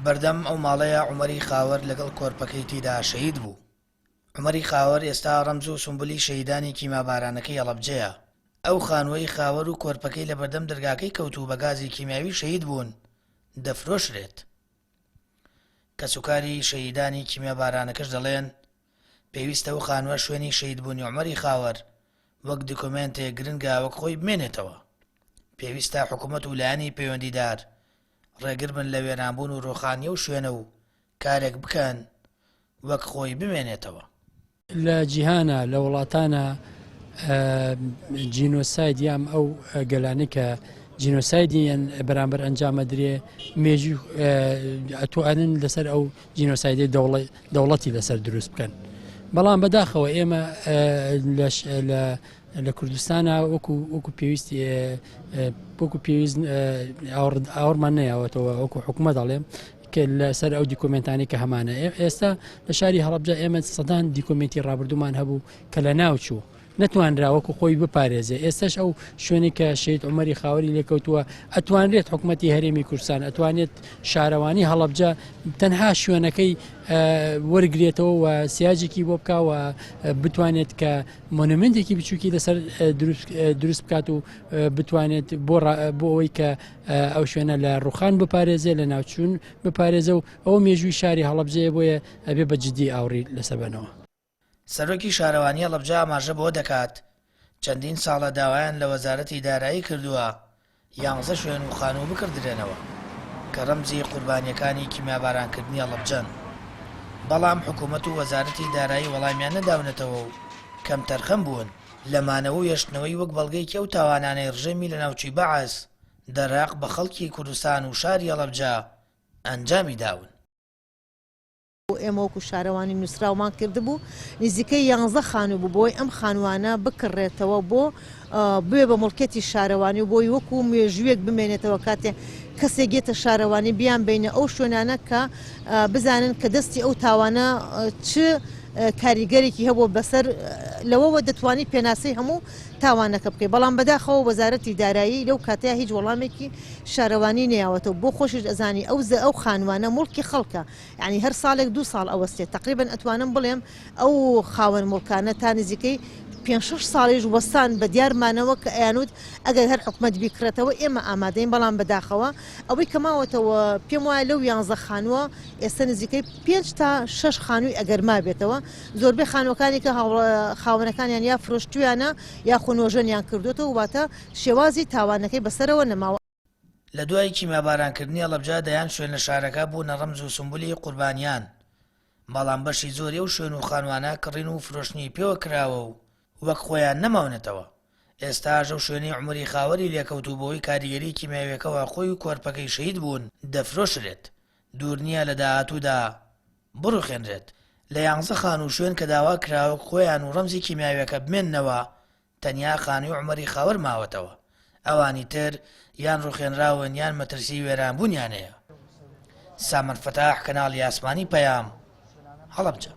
بەردەم ئەو ماڵەیە عومەری خاوەر لەگەڵ کۆرپەکەی تێدا شەهید بوو. عومەری خاوەر ئێستا ڕەمز و سمبولی شەهیدانی کیمابارانەکەی هەڵەبجەیە. ئەو خانووەی خاوەر و کۆرپەکەی لە بەردەم دەرگاکەی کەوتوو بە گازی کیمیاوی شەهید بوون، دەفرۆشرێت. کە سوکاری شەهیدانی کیمیابارانەکەش دەڵێن پێویستە ئەو خانووە شوێنی شەهیدبوونی عومەری خاوەر وەک دکومنتێک گرنگە وەک خۆی بمێنێتەوە. پێویستە حکوومەت و لایەنی پەیوەندیدار ڕێگر بن لە وێرانبوون و ڕۆخانیە و شوێنە و کارێک بکەن وەک خۆی بمێنێتەوە. لە جیهانە لە وڵاتانە جینۆساید یام ئەو گەلانەی کە جینۆسایدیان بەرامبەر ئەنجامە درێ مێژوو ئەتوانن لەسەر ئەو جینۆسایدی دەوڵەتی لەسەر دروست بکەن. بەڵام بەداخەوە ئێمە لە کوردستانە وەکو پێویستی ئاورمان نەیەوەتەوە وەکو حکومە دەڵێم کە لەسەر ئەو دیکۆمنتانی کە هەمانە ئێستا لە شاری هەڵەبجە ئێمە سەدان دیکۆمنتی ڕابردومان هەبوو کە لە ناوچوو نەتوانرا وەکو خۆی بپارێزێ. ئێستاش ئەو شوێنی کە شەهید عومەری خاوەری لێکەوتووە ئەتوانرێت حکوومەتی هەرێمی کوردستان ئەتوانێت شارەوانی هەڵەبجە تەنها شوێنەکەی وەرگێتەوە و سیاجێکی بۆ بکەوە بتوانێت کە مۆنومنتێکی بچووکی لەسەر دروست بکات و بتوانێت بۆ ئەوەی کە ئەو شوێنە لە ڕوخان بپارێزێ لە ناوچوون بپارێزە و ئەو مێژووی شاری هەڵەبجەیە بۆیە ئەبێ بە جددی ئاوڕی لەسەربەنەوە. سەرۆکی شارەوانی هەڵەبجە ئاماژە بۆ دەکات چەندین ساڵە داوایان لە وەزارەتی دارایی کردووە 11 شوێن و خانوو بکردرێنەوە کە ڕەمزی قوربانیەکانی کیمیابارانکردنی هەڵەبجەن. بەڵام حکوومەت و وەزارەتی دارایی وەڵامیان نەداونەتەوە و کەم تەرخەم بوون لەمانەوە و یەشتنەوەی وەک بەڵگەیەکی ئەو تاوانانەی ڕژێمی لە ناوچی بەعەس دەڕاق بە خەڵکی کوردستان و شاری هەڵەبجە ئەنجامی داون. ئێمە وەکو شارەوانی نووسراومان کردبوو نزیکەی 11 خانوو بوو بۆی ئەم خانوانە بکڕێتەوە بۆ بێ بە مڵکەتی شارەوانی و بۆی وەکو مێژوویەک بمێنێتەوە کاتێ کەسێک گێتە شارەوانی بیان بینە ئەو شوێنانە کە بزانن کە دەستی ئەو تاوانە چ کاریگەرێکی هەبوو بەسەر لەوەوە دەتوانی پێناسەی هەموو تاوانەکە بکەی. بەڵام بەداخەوە وەزارەتی دارایی لەو کاتەیە هیچ وەڵامێکی شارەوانی نەیاوەتەوە بۆ خۆشیش ئەزانی ئەو خانوانە مڵکی خەڵکە، یعنی هەر ساڵێک 2 ساڵ ئەوەستێت. تقریبا ئەتوانم بڵێم ئەو خاوەن مڵکانە تا نزیکەی 5-6 ساڵیش وەستان بە دیارمانەوە کە ئەیانوت ئەگەر هەر حکومەت بیکرێتەوە ئێمە ئامادەین. بەڵام بەداخەوە ئەوەی کەماوەتەوە پێم وایە لەو 11 خانووە ئێستا نزیکەی 5 تا 6 خانووی ئەگەر ما بێتەوە زۆربەی خانوەکانی کە خاوەنەکانیان یا فرۆشتویانە یا خونۆژەنیان کردوێتەوە واتە شێوازی تاوانەکەی بەسەرەوە نەماوە. لە دوای کیمیابارانکردنی هەڵەبجە دەیان شوێن لە شارەکە بوونە ڕەمز و سمبولی قوربانیان. بەڵام بەشی زۆری و شوێن و خانوانە کڕین و فرۆشتنی پێوە کراوە و وەک خۆیان نەماونێتەوە. ئێستاژە و شوێنی عومەری خاوەری لێکەوتوو بۆی کاریگەری کیمیاویەکەوە خۆی و کۆرپەکەی شەهید بوون دەفرۆشرێت. دوور نییە لە داهاتوودا بڕوخێنرێت. لە 11 خانوو شوێن کە داوا کراوە خۆیان و ڕەمزی کیمیاویەکە بمێننەوە تەنیا خانووی عومەری خاوەر ماوەتەوە. ئەوانی تر یان ڕوخێنراون یان مەترسی وێرانبوونیانەیە. سامەر فەتاح، کەناڵی ئاسمانی پەیام، هەڵەبجە.